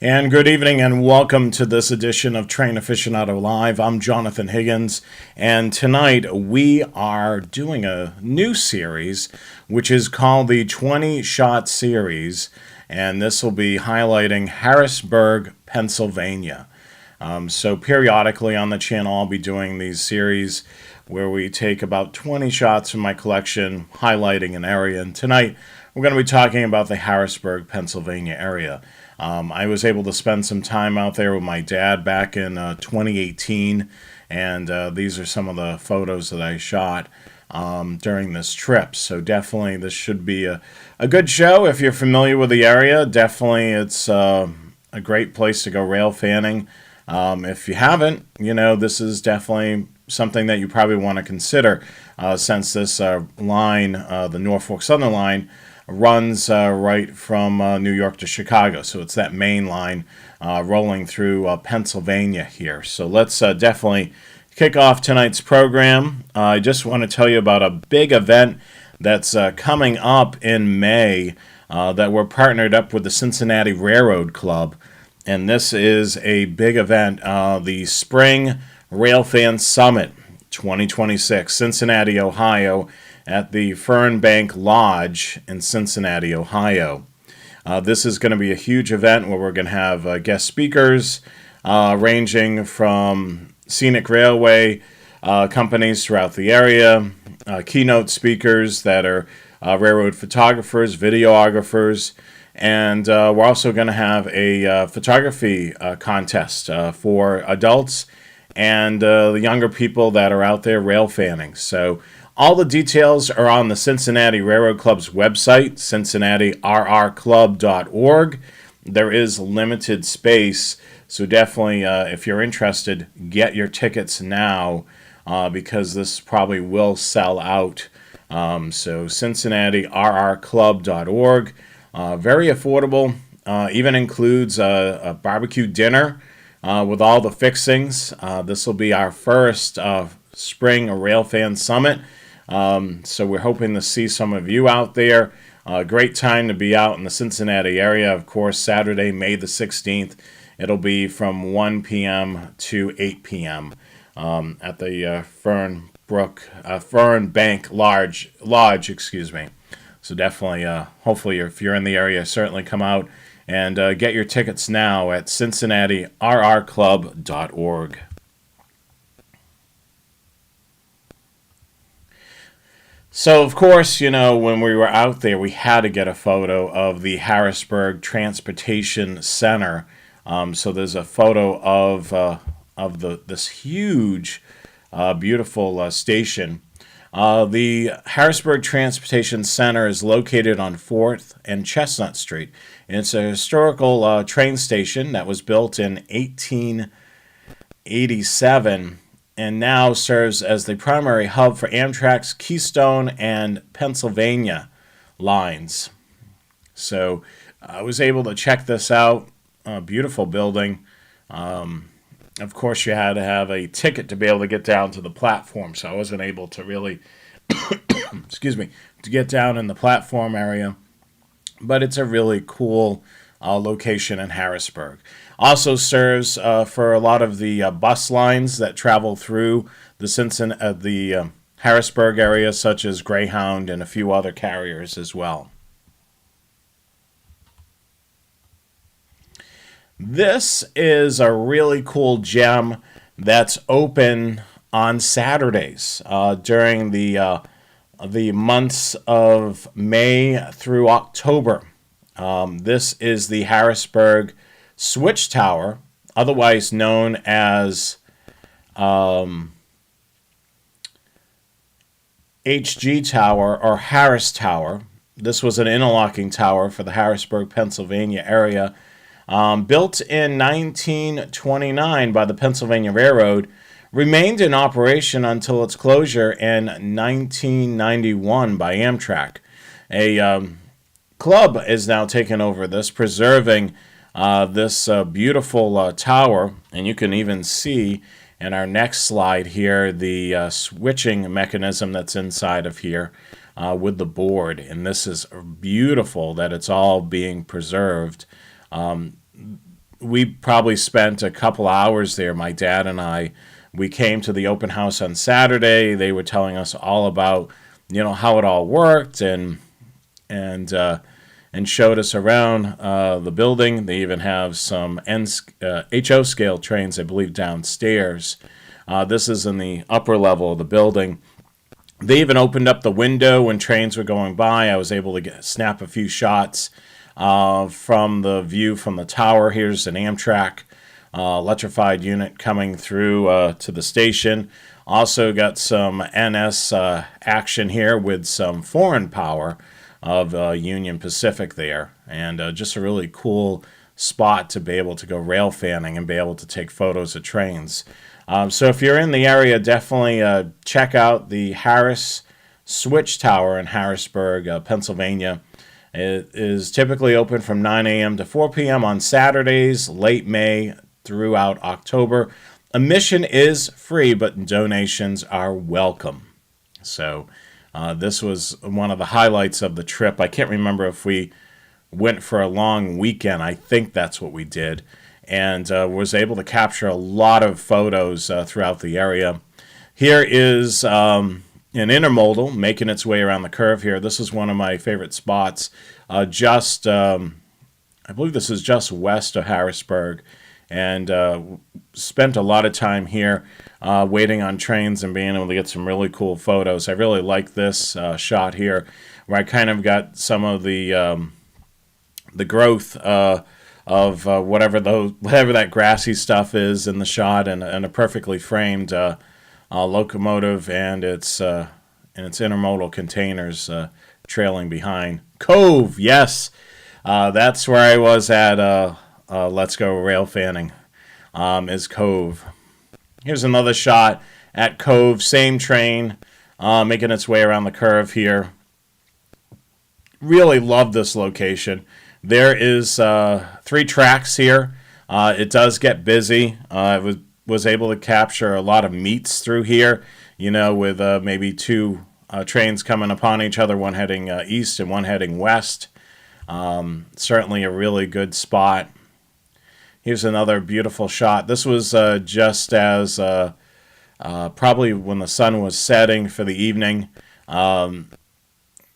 And good evening and welcome to this edition of Train Aficionado Live. I'm Jonathan Higgins, and tonight we are doing a new series which is called the 20-Shot Series, and this will be highlighting Harrisburg, Pennsylvania. So periodically on the channel I'll be doing these series where we take about 20 shots from my collection highlighting an area, and tonight we're going to be talking about the Harrisburg, Pennsylvania area. I was able to spend some time out there with my dad back in 2018, and these are some of the photos that I shot during this trip. So definitely this should be a good show if you're familiar with the area. Definitely it's a great place to go rail fanning. If you haven't, this is definitely something that you probably want to consider since this line, the Norfolk Southern line, runs right from New York to Chicago. So it's that main line rolling through Pennsylvania here. So let's definitely kick off tonight's program. I just want to tell you about a big event that's coming up in May that we're partnered up with the Cincinnati Railroad Club. And this is a big event, the Spring Railfan Summit 2026, Cincinnati, Ohio, at the Fernbank Lodge in Cincinnati, Ohio. This is going to be a huge event where we're going to have guest speakers ranging from scenic railway companies throughout the area, keynote speakers that are railroad photographers, videographers, and we're also going to have a photography contest for adults and the younger people that are out there rail fanning. So all the details are on the Cincinnati Railroad Club's website, cincinnati.rrclub.org. There is limited space, so definitely, if you're interested, get your tickets now because this probably will sell out. So cincinnati.rrclub.org. Very affordable. Even includes a barbecue dinner with all the fixings. This will be our first Spring Railfan Summit. So we're hoping to see some of you out there. Great time to be out in the Cincinnati area. Of course, Saturday, May the 16th, it'll be from 1 p.m. to 8 p.m. At the Fernbank Lodge, excuse me. So definitely, hopefully, if you're in the area, certainly come out and get your tickets now at cincinnati.rrclub.org. So, of course, when we were out there, we had to get a photo of the Harrisburg Transportation Center. So there's a photo of this huge, beautiful station. The Harrisburg Transportation Center is located on 4th and Chestnut Street. And it's a historical train station that was built in 1887 and now serves as the primary hub for Amtrak's Keystone and Pennsylvania lines. So I was able to check this out. A beautiful building. Of course, you had to have a ticket to be able to get down to the platform, so I wasn't able to really, excuse me, to get down in the platform area. But it's a really cool location in Harrisburg. Also serves for a lot of the bus lines that travel through the Harrisburg area, such as Greyhound and a few other carriers as well. This is a really cool gem that's open on Saturdays during the months of May through October. This is the Harrisburg Switch Tower, otherwise known as HG Tower or Harris Tower. This was an interlocking tower for the Harrisburg, Pennsylvania area. Built in 1929 by the Pennsylvania Railroad, remained in operation until its closure in 1991 by Amtrak. A club is now taking over this, preserving this beautiful tower, and you can even see in our next slide here the switching mechanism that's inside of here with the board, and this is beautiful that it's all being preserved. we probably spent a couple hours there, my dad and I. We came to the open house on Saturday. They were telling us all about, how it all worked, and showed us around the building. They even have some HO scale trains, I believe, downstairs. This is in the upper level of the building. They even opened up the window when trains were going by. I was able to snap a few shots from the view from the tower. Here's an Amtrak electrified unit coming through to the station. Also got some NS action here with some foreign power of Union Pacific there. And just a really cool spot to be able to go rail fanning and be able to take photos of trains. So if you're in the area, definitely check out the Harris Switch Tower in Harrisburg, Pennsylvania. It is typically open from 9 a.m. to 4 p.m. on Saturdays, late May throughout October. Admission is free, but donations are welcome. So this was one of the highlights of the trip. I can't remember if we went for a long weekend. I think that's what we did. And was able to capture a lot of photos throughout the area. Here is an intermodal making its way around the curve here. This is one of my favorite spots. I believe this is just west of Harrisburg. And spent a lot of time here waiting on trains and being able to get some really cool photos. I really like this shot here, where I kind of got some of the growth of whatever that grassy stuff is in the shot, and a perfectly framed locomotive and its intermodal containers trailing behind. Cove, yes, that's where I was at. Let's Go Rail Fanning is Cove. Here's another shot at Cove, same train making its way around the curve here. Really love this location. There is 3 tracks here. It does get busy. I was able to capture a lot of meets through here, with maybe 2 trains coming upon each other, one heading east and one heading west. Certainly a really good spot. Here's another beautiful shot. This was just as probably when the sun was setting for the evening.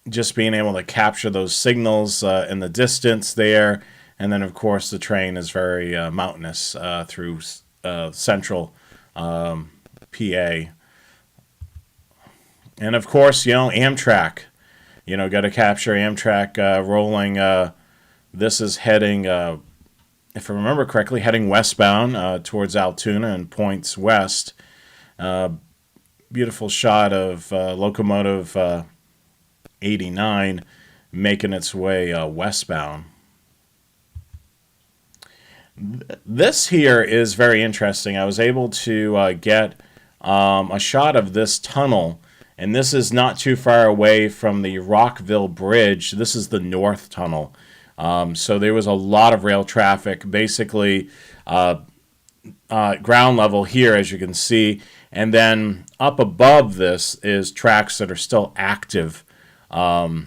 Just being able to capture those signals in the distance there. And then, of course, the train is very mountainous through central PA. And, of course, Amtrak. Got to capture Amtrak rolling. This is heading, if I remember correctly, heading westbound towards Altoona and points west. Beautiful shot of locomotive 89 making its way westbound. This here is very interesting. I was able to get a shot of this tunnel, and this is not too far away from the Rockville Bridge. This is the north tunnel. So there was a lot of rail traffic, basically ground level here, as you can see, and then up above this is tracks that are still active. But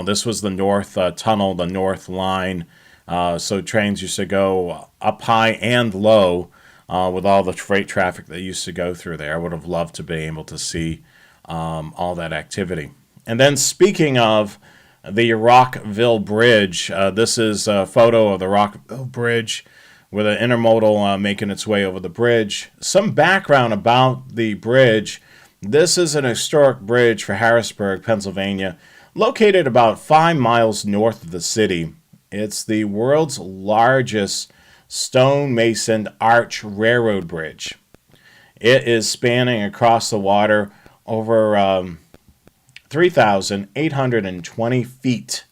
this was the north tunnel, the north line. So trains used to go up high and low with all the freight traffic that used to go through there. I would have loved to be able to see all that activity. And then speaking of the Rockville Bridge, this is a photo of the Rockville Bridge with an intermodal making its way over the bridge. Some background about the bridge. This is an historic bridge for Harrisburg, Pennsylvania, located about 5 miles north of the city. It's the world's largest stone-masoned arch railroad bridge. It is spanning across the water over 3,820 feet.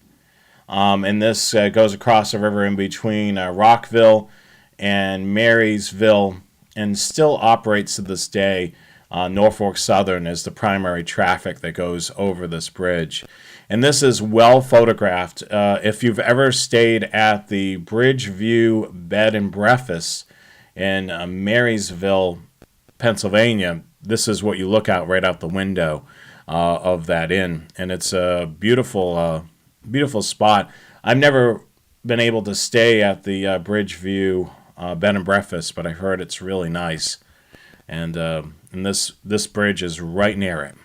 And this goes across the river in between Rockville and Marysville, and still operates to this day. Norfolk Southern is the primary traffic that goes over this bridge. And this is well photographed. If you've ever stayed at the Bridge View Bed and Breakfast in Marysville, Pennsylvania, this is what you look out right out the window of that inn. And it's a beautiful, beautiful spot. I've never been able to stay at the Bridgeview Bed and Breakfast, but I've heard it's really nice. And this bridge is right near it.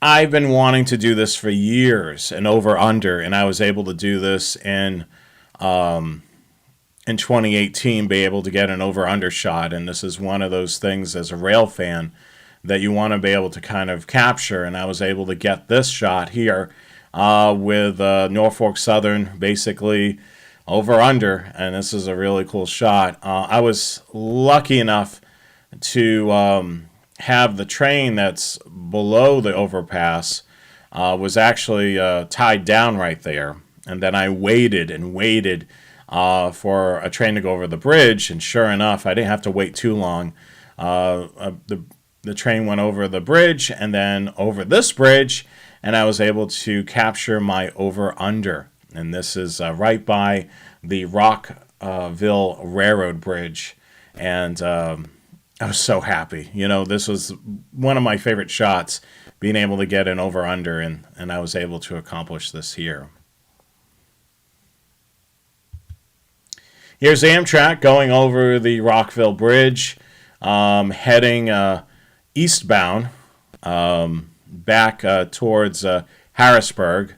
I've been wanting to do this for years, an over-under, and I was able to do this in 2018, be able to get an over-under shot. And this is one of those things as a rail fan that you want to be able to kind of capture. And I was able to get this shot here with Norfolk Southern, basically over-under. And this is a really cool shot. I was lucky enough to have the train that's below the overpass was actually tied down right there. And then I waited and waited for a train to go over the bridge, and sure enough, I didn't have to wait too long. The train went over the bridge and then over this bridge, and I was able to capture my over-under. And this is right by the Rockville Railroad Bridge, and I was so happy. You know, this was one of my favorite shots, being able to get an over-under, and I was able to accomplish this here. Here's Amtrak going over the Rockville Bridge, heading eastbound, back towards Harrisburg,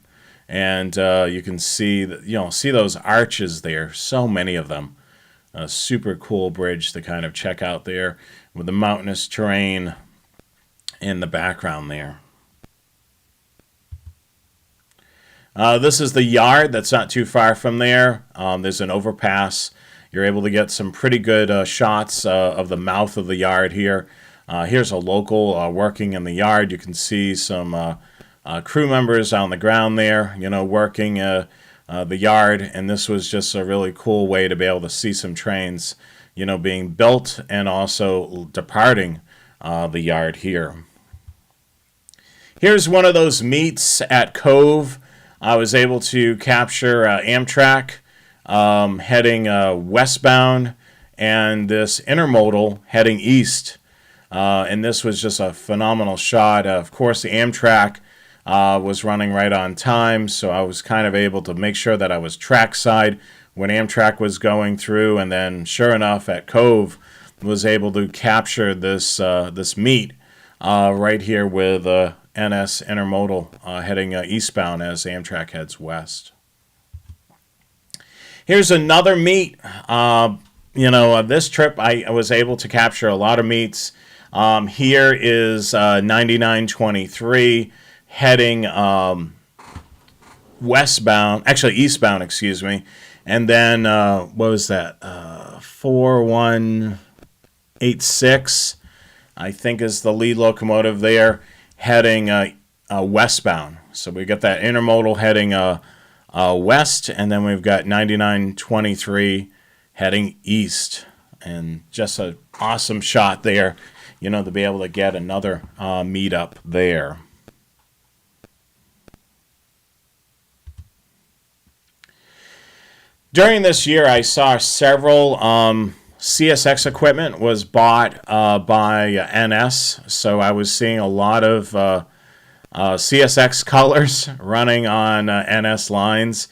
and you can see see those arches there. So many of them. A super cool bridge to kind of check out there with the mountainous terrain in the background there. This is the yard that's not too far from there. There's an overpass. You're able to get some pretty good shots of the mouth of the yard here. Here's a local working in the yard. You can see some crew members on the ground there, working the yard. And this was just a really cool way to be able to see some trains, being built and also departing the yard here. Here's one of those meets at Cove. I was able to capture Amtrak heading westbound and this intermodal heading east. And this was just a phenomenal shot. Of course, the Amtrak was running right on time, so I was kind of able to make sure that I was trackside when Amtrak was going through. And then, sure enough, at Cove, was able to capture this meet right here with NS Intermodal heading eastbound as Amtrak heads west. Here's another meet. This trip I was able to capture a lot of meets. Here is 9923 heading eastbound, excuse me. And then, what was that? 4186, I think, is the lead locomotive there, heading westbound. So we got that intermodal heading west, and then we've got 9923 heading east. And just an awesome shot there, to be able to get another meet up there. During this year, I saw several CSX equipment was bought by NS, so I was seeing a lot of CSX colors running on NS lines.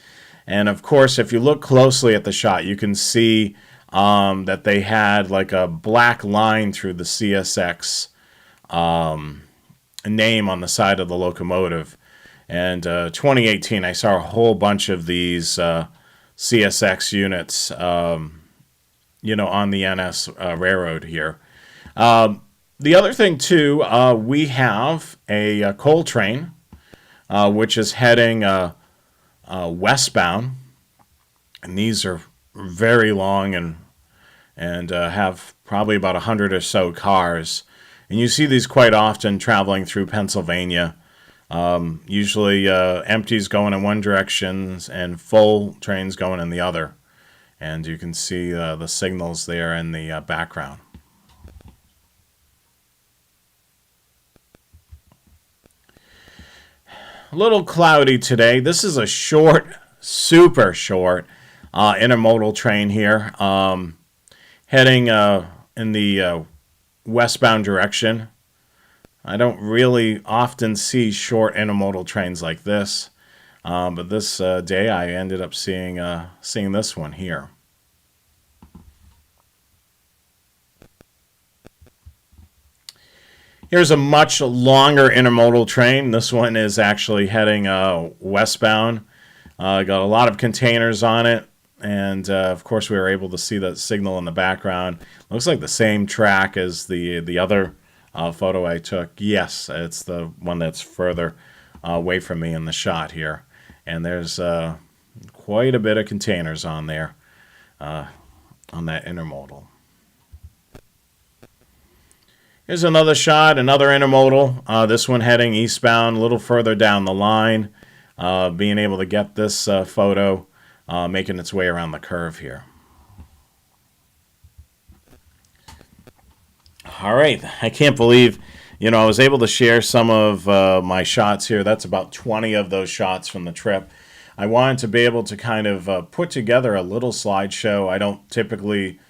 And of course, if you look closely at the shot, you can see that they had like a black line through the CSX name on the side of the locomotive. And 2018, I saw a whole bunch of these CSX units, on the NS railroad here. The other thing, too, we have a coal train, which is heading westbound. And these are very long and have probably about 100 or so cars. And you see these quite often traveling through Pennsylvania. Usually empties going in one direction and full trains going in the other. And you can see the signals there in the background. A little cloudy today. This is a short, super short intermodal train here, heading in the westbound direction. I don't really often see short intermodal trains like this. But this day I ended up seeing this one here. Here's a much longer intermodal train. This one is actually heading westbound. Got a lot of containers on it, and of course we were able to see that signal in the background. Looks like the same track as the other photo I took. Yes, it's the one that's further away from me in the shot here. And there's quite a bit of containers on there on that intermodal. Here's another shot, another intermodal. This one heading eastbound, a little further down the line. Being able to get this photo making its way around the curve here. All right, I can't believe, I was able to share some of my shots here. That's about 20 of those shots from the trip. I wanted to be able to kind of put together a little slideshow. I don't typically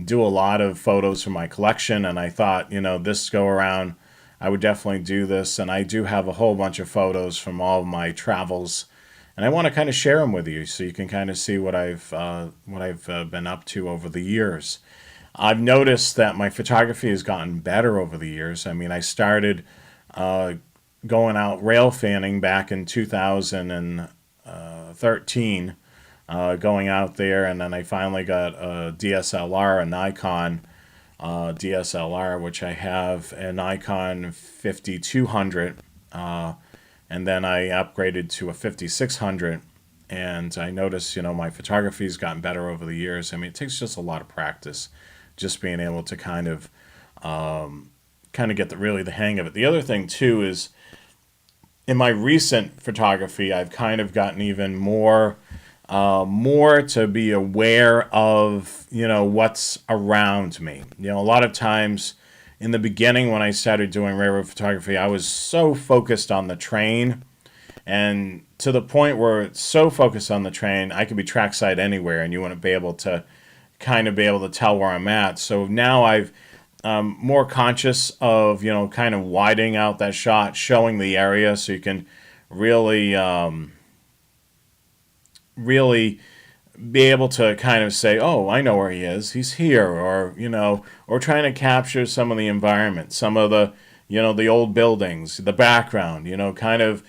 do a lot of photos from my collection, and I thought, this go around, I would definitely do this, and I do have a whole bunch of photos from all of my travels, and I want to kind of share them with you so you can kind of see what I've been up to over the years. I've noticed that my photography has gotten better over the years. I mean, I started going out rail fanning back in 2013, going out there, and then I finally got a DSLR, a Nikon DSLR, which I have a Nikon 5200, and then I upgraded to a 5600, and I noticed, my photography's gotten better over the years. I mean, it takes just a lot of practice, just being able to kind of get the hang of it. The other thing too is, in my recent photography, I've kind of gotten even more to be aware of, what's around me. A lot of times in the beginning when I started doing railroad photography, I was so focused on the train, and to the point where it's so focused on the train, I could be trackside anywhere and you wouldn't be able to kind of be able to tell where I'm at. So now I've more conscious of, kind of widening out that shot, showing the area so you can really be able to kind of say, oh, I know where he is. He's here. Or, or trying to capture some of the environment, some of the, the old buildings, the background, kind of,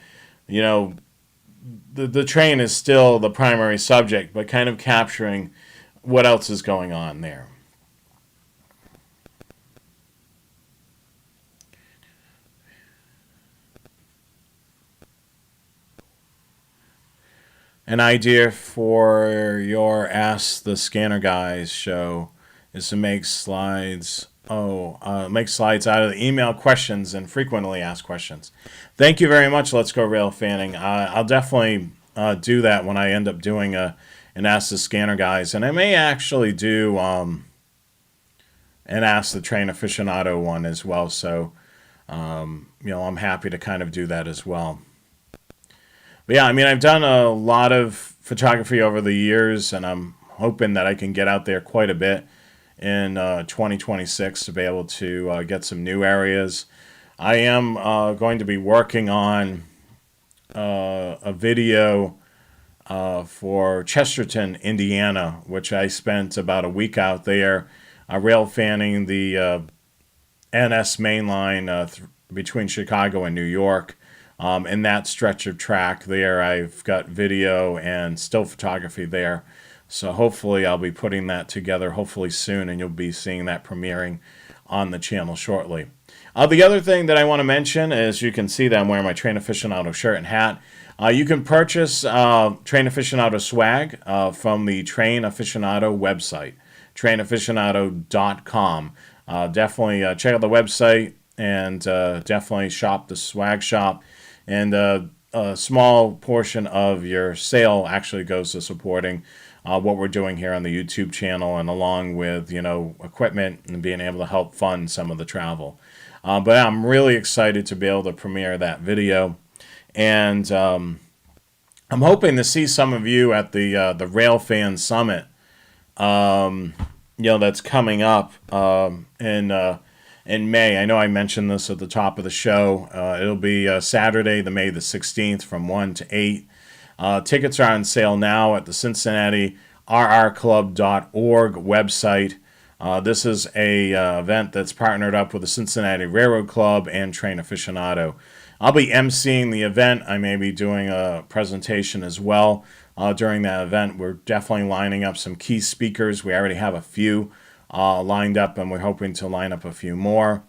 the train is still the primary subject, but kind of capturing what else is going on there. An idea for your Ask the Scanner Guys show is to make slides. Make slides out of the email questions and frequently asked questions. Thank you very much. Let's go Railfanning. I'll definitely do that when I end up doing an Ask the Scanner Guys, and I may actually do an Ask the Train Aficionado one as well. So, I'm happy to kind of do that as well. But yeah, I mean, I've done a lot of photography over the years, and I'm hoping that I can get out there quite a bit in 2026 to be able to get some new areas. I am going to be working on a video for Chesterton, Indiana, which I spent about a week out there rail fanning the NS mainline between Chicago and New York. In that stretch of track there, I've got video and still photography there. So hopefully I'll be putting that together hopefully soon, and you'll be seeing that premiering on the channel shortly. The other thing that I want to mention is you can see that I'm wearing my Train Aficionado shirt and hat. You can purchase Train Aficionado swag from the Train Aficionado website, trainaficionado.com. Definitely check out the website and definitely shop the swag shop. And a small portion of your sale actually goes to supporting what we're doing here on the YouTube channel, and along with, equipment and being able to help fund some of the travel. But I'm really excited to be able to premiere that video. And I'm hoping to see some of you at the Railfan Summit, that's coming up in May. I know I mentioned this at the top of the show. It'll be Saturday, May the 16th from 1 to 8. Tickets are on sale now at the Cincinnati rrclub.org website. This is a event that's partnered up with the Cincinnati Railroad Club and Train Aficionado. I'll be emceeing the event. I may be doing a presentation as well during that event. We're definitely lining up some key speakers. We already have a few lined up, and we're hoping to line up a few more.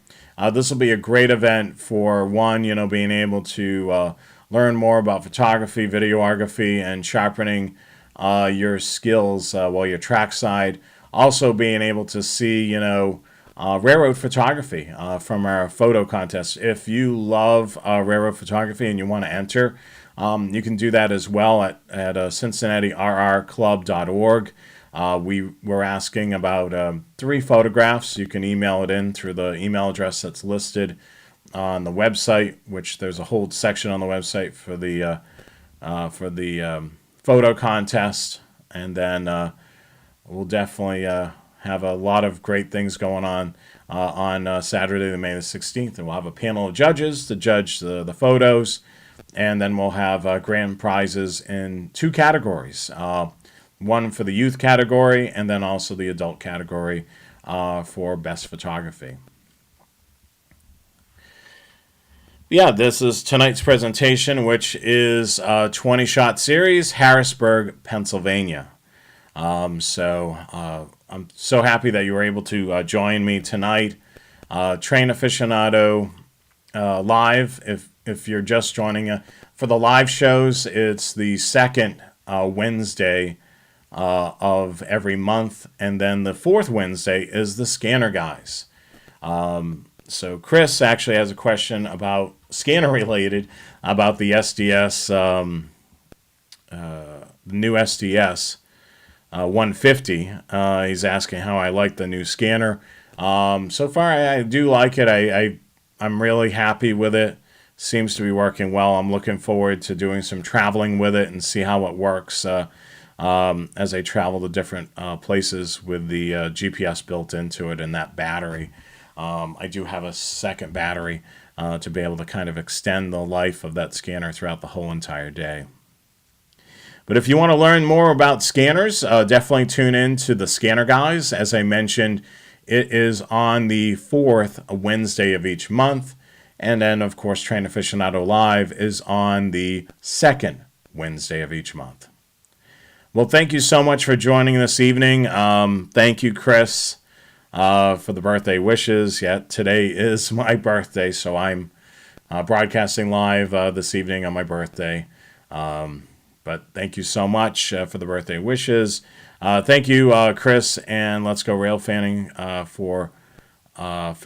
This will be a great event for one, being able to learn more about photography, videography, and sharpening your skills while you're trackside. Also being able to see, railroad photography from our photo contest. If you love railroad photography and you want to enter, you can do that as well at CincinnatiRRClub.org. We're asking about 3 photographs. You can email it in through the email address that's listed on the website, which there's a whole section on the website for the photo contest. And then we'll definitely have a lot of great things going on Saturday, May the 16th. And we'll have a panel of judges to judge the photos. And then we'll have grand prizes in 2 categories. One for the youth category, and then also the adult category for best photography. Yeah, this is tonight's presentation, which is a 20-shot series, Harrisburg, Pennsylvania. So I'm so happy that you were able to join me tonight. Train Aficionado live. If you're just joining for the live shows, it's the second Wednesday of every month, and then the fourth Wednesday is the Scanner Guys. So Chris actually has a question about scanner related, about the SDS, the new SDS 150. He's asking how I like the new scanner. So far, I do like it. I'm really happy with it. Seems to be working well. I'm looking forward to doing some traveling with it and see how it works as I travel to different places with the GPS built into it and that battery. I do have a second battery to be able to kind of extend the life of that scanner throughout the whole entire day. But if you want to learn more about scanners, definitely tune in to the Scanner Guys. As I mentioned, it is on the 4th Wednesday of each month. And then, of course, Train Aficionado Live is on the 2nd Wednesday of each month. Well, thank you so much for joining this evening. Thank you, Chris, for the birthday wishes. Yeah, today is my birthday, so I'm broadcasting live this evening on my birthday. But thank you so much for the birthday wishes. Thank you, Chris, and Let's Go Railfanning for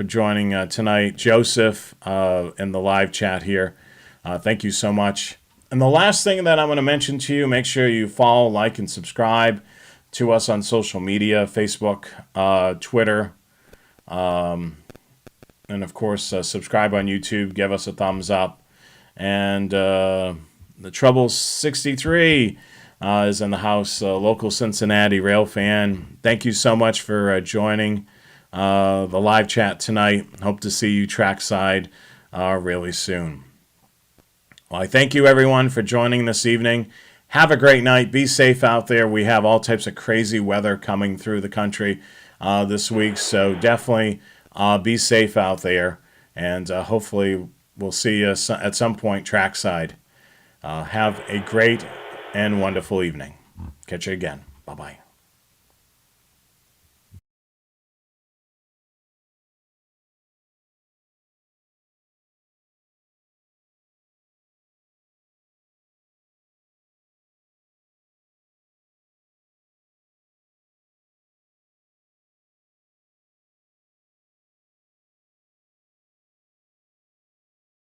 joining tonight. Joseph in the live chat here. Thank you so much. And the last thing that I'm going to mention to you, make sure you follow, like, and subscribe to us on social media, Facebook, Twitter, and of course, subscribe on YouTube. Give us a thumbs up. And the Trouble 63 is in the house, local Cincinnati rail fan. Thank you so much for joining the live chat tonight. Hope to see you trackside really soon. Well, I thank you, everyone, for joining this evening. Have a great night. Be safe out there. We have all types of crazy weather coming through the country this week, so definitely be safe out there. And hopefully we'll see you at some point trackside. Have a great and wonderful evening. Catch you again. Bye-bye.